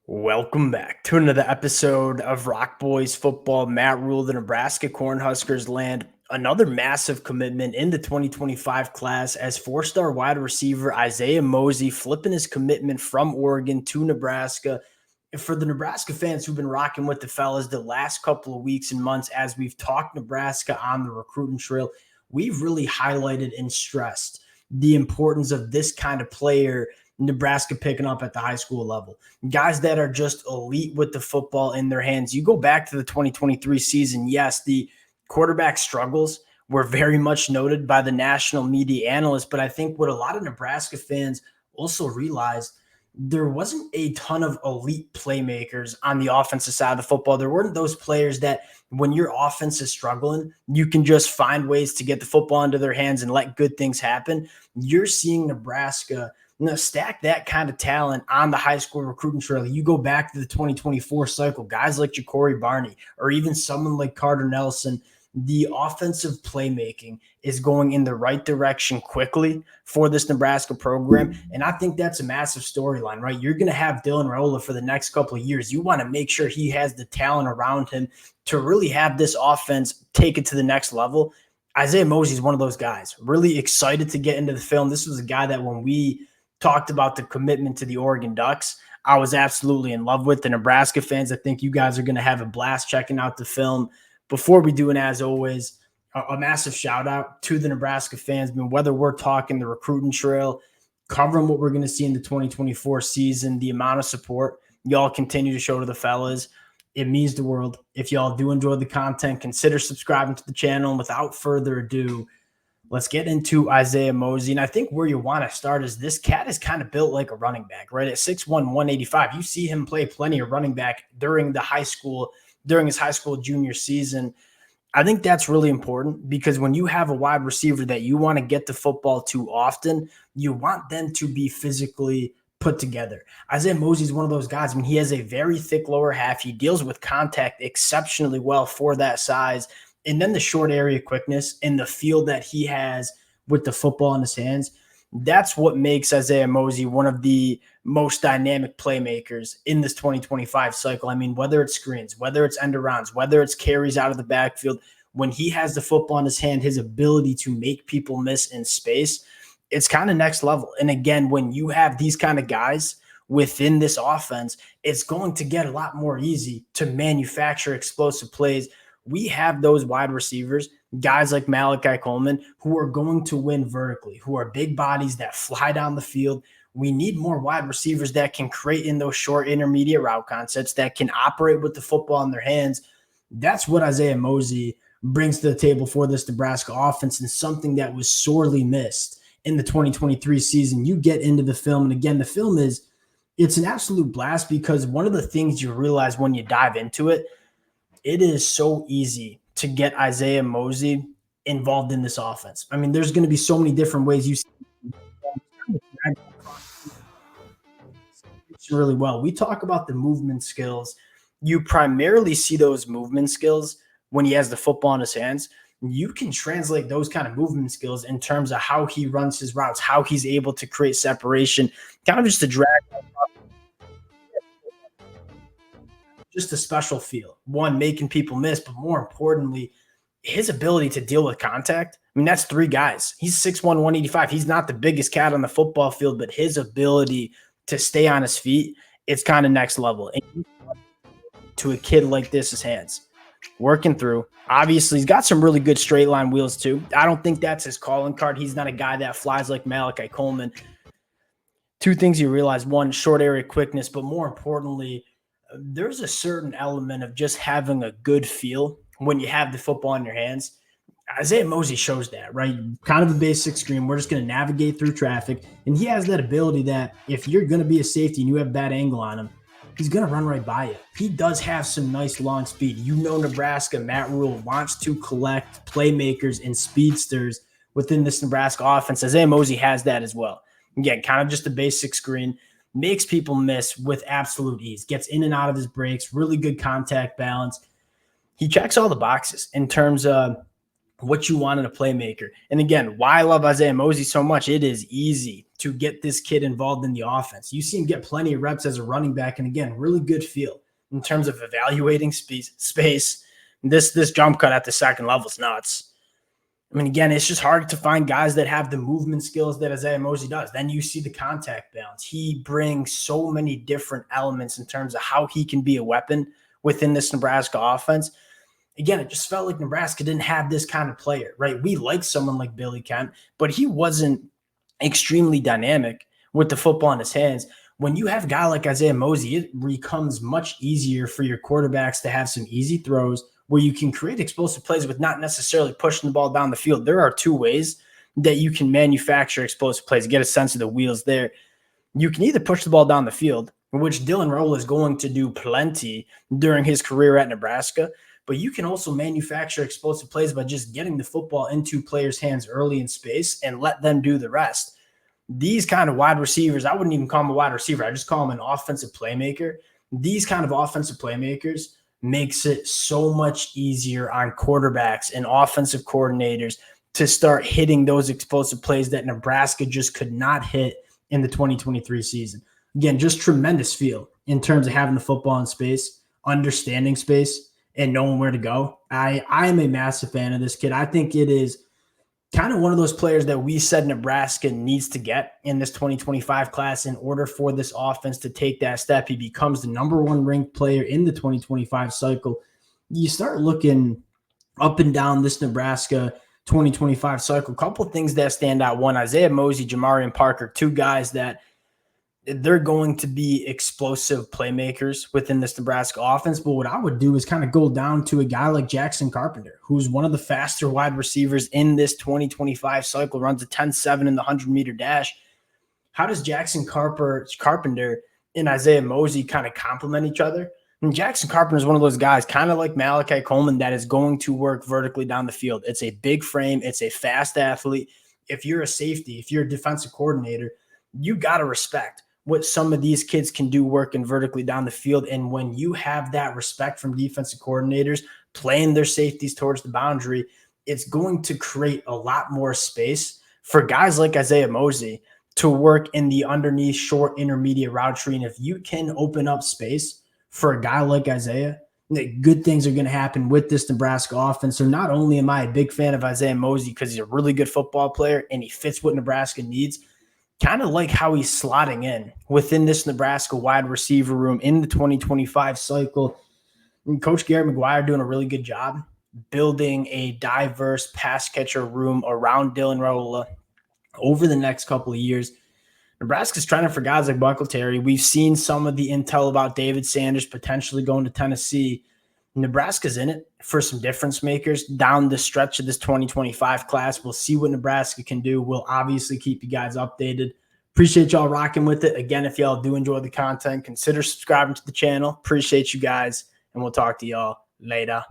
Welcome back to another episode of Rock Boys Football. Matt Rhule, the Nebraska Cornhuskers land another massive commitment in the 2025 class as four-star wide receiver Isaiah Mozee flipping his commitment from Oregon to Nebraska. And for the Nebraska fans who've been rocking with the fellas the last couple of weeks and months as we've talked Nebraska on the recruiting trail, we've really highlighted and stressed the importance of this kind of player Nebraska picking up at the high school level. Guys that are just elite with the football in their hands. You go back to the 2023 season, yes, the quarterback struggles were very much noted by the national media analysts, but I think what a lot of Nebraska fans also realized, there wasn't a ton of elite playmakers on the offensive side of the football. There weren't those players that when your offense is struggling, you can just find ways to get the football into their hands and let good things happen. You're seeing Nebraska stack that kind of talent on the high school recruiting trail. You go back to the 2024 cycle, guys like Ja'Cory Barney or even someone like Carter Nelson. The offensive playmaking is going in the right direction quickly for this Nebraska program. And I think that's a massive storyline, right? You're going to have Dylan Rhule for the next couple of years. You want to make sure he has the talent around him to really have this offense take it to the next level. Isaiah Mozee is one of those guys. Really excited to get into the film. This was a guy that when we talked about the commitment to the Oregon Ducks, I was absolutely in love with. The Nebraska fans, I think you guys are going to have a blast checking out the film. Before we do, and as always, a massive shout out to the Nebraska fans. I mean, whether we're talking the recruiting trail, covering what we're going to see in the 2024 season, the amount of support y'all continue to show to the fellas, it means the world. If y'all do enjoy the content, consider subscribing to the channel. And without further ado, let's get into Isaiah Mozee. And I think where you want to start is this cat is kind of built like a running back, right? At 6'1", 185. You see him play plenty of running back during his high school junior season. I think that's really important because when you have a wide receiver that you want to get the football to often, you want them to be physically put together. Isaiah Mozee is one of those guys. I mean, he has a very thick lower half. He deals with contact exceptionally well for that size. And then the short area quickness and the feel that he has with the football in his hands, that's what makes Isaiah Mozee one of the most dynamic playmakers in this 2025 cycle. I mean, whether it's screens, whether it's end arounds, whether it's carries out of the backfield, when he has the football in his hand, his ability to make people miss in space, it's kind of next level. And again, when you have these kind of guys within this offense, it's going to get a lot more easy to manufacture explosive plays. We have those wide receivers, guys like Malachi Coleman, who are going to win vertically, who are big bodies that fly down the field. We need more wide receivers that can create in those short intermediate route concepts, that can operate with the football in their hands. That's what Isaiah Mozee brings to the table for this Nebraska offense, and something that was sorely missed in the 2023 season. You get into the film, and again, the film it's an absolute blast because one of the things you realize when you dive into it, it is so easy to get Isaiah Mozee involved in this offense. I mean, there's going to be so many different ways you see really well. We talk about the movement skills. You primarily see those movement skills when he has the football in his hands. You can translate those kind of movement skills in terms of how he runs his routes, how he's able to create separation, kind of just to drag just a special feel. One, making people miss, but more importantly, his ability to deal with contact. I mean, that's three guys. He's 6'1", 185. He's not the biggest cat on the football field, but his ability to stay on his feet, it's kind of next level. And to a kid like this, his hands working through. Obviously, he's got some really good straight line wheels too. I don't think that's his calling card. He's not a guy that flies like Malachi Coleman. Two things you realize: one, short area quickness, but more importantly, there's a certain element of just having a good feel when you have the football in your hands. Isaiah Mozee shows that, right? Kind of a basic screen. We're just going to navigate through traffic. And he has that ability that if you're going to be a safety and you have bad angle on him, he's going to run right by you. He does have some nice long speed. You know, Nebraska, Matt Rhule wants to collect playmakers and speedsters within this Nebraska offense. Isaiah Mozee has that as well. Again, kind of just a basic screen. Makes people miss with absolute ease, gets in and out of his breaks, really good contact balance. He checks all the boxes in terms of what you want in a playmaker. And again, why I love Isaiah Mozee so much, it is easy to get this kid involved in the offense. You see him get plenty of reps as a running back, and again, really good feel in terms of evaluating space. This jump cut at the second level is nuts. I mean, again, it's just hard to find guys that have the movement skills that Isaiah Mozee does. Then you see the contact balance. He brings so many different elements in terms of how he can be a weapon within this Nebraska offense. Again, it just felt like Nebraska didn't have this kind of player, right? We like someone like Billy Kemp, but he wasn't extremely dynamic with the football in his hands. When you have a guy like Isaiah Mozee, it becomes much easier for your quarterbacks to have some easy throws where you can create explosive plays with not necessarily pushing the ball down the field. There are two ways that you can manufacture explosive plays, get a sense of the wheels there. You can either push the ball down the field, which Rhule is going to do plenty during his career at Nebraska, but you can also manufacture explosive plays by just getting the football into players' hands early in space and let them do the rest. These kind of wide receivers, I wouldn't even call them a wide receiver. I just call them an offensive playmaker. These kind of offensive playmakers makes it so much easier on quarterbacks and offensive coordinators to start hitting those explosive plays that Nebraska just could not hit in the 2023 season. Again, just tremendous feel in terms of having the football in space, understanding space, and knowing where to go. I am a massive fan of this kid. I think it is kind of one of those players that we said Nebraska needs to get in this 2025 class in order for this offense to take that step. He becomes the number one ranked player in the 2025 cycle. You start looking up and down this Nebraska 2025 cycle, a couple of things that stand out. One, Isaiah Mozee, Jamarian Parker, two guys that they're going to be explosive playmakers within this Nebraska offense. But what I would do is kind of go down to a guy like Jackson Carpenter, who's one of the faster wide receivers in this 2025 cycle, runs a 10.7 in the 100-meter dash. How does Jackson Carpenter and Isaiah Mozee kind of complement each other? And Jackson Carpenter is one of those guys, kind of like Malachi Coleman, that is going to work vertically down the field. It's a big frame. It's a fast athlete. If you're a safety, if you're a defensive coordinator, you got to respect what some of these kids can do working vertically down the field. And when you have that respect from defensive coordinators playing their safeties towards the boundary, it's going to create a lot more space for guys like Isaiah Mozee to work in the underneath short intermediate route tree. And if you can open up space for a guy like Isaiah, good things are going to happen with this Nebraska offense. So not only am I a big fan of Isaiah Mozee because he's a really good football player and he fits what Nebraska needs, kind of like how he's slotting in within this Nebraska wide receiver room in the 2025 cycle. And Coach Garrett McGuire doing a really good job building a diverse pass catcher room around Rhule over the next couple of years. Nebraska's trying for guys like Buckle Terry. We've seen some of the intel about David Sanders potentially going to Tennessee. Nebraska's in it for some difference makers down the stretch of this 2025 class. We'll see what Nebraska can do. We'll obviously keep you guys updated. Appreciate y'all rocking with it. Again, if y'all do enjoy the content, consider subscribing to the channel. Appreciate you guys, and we'll talk to y'all later.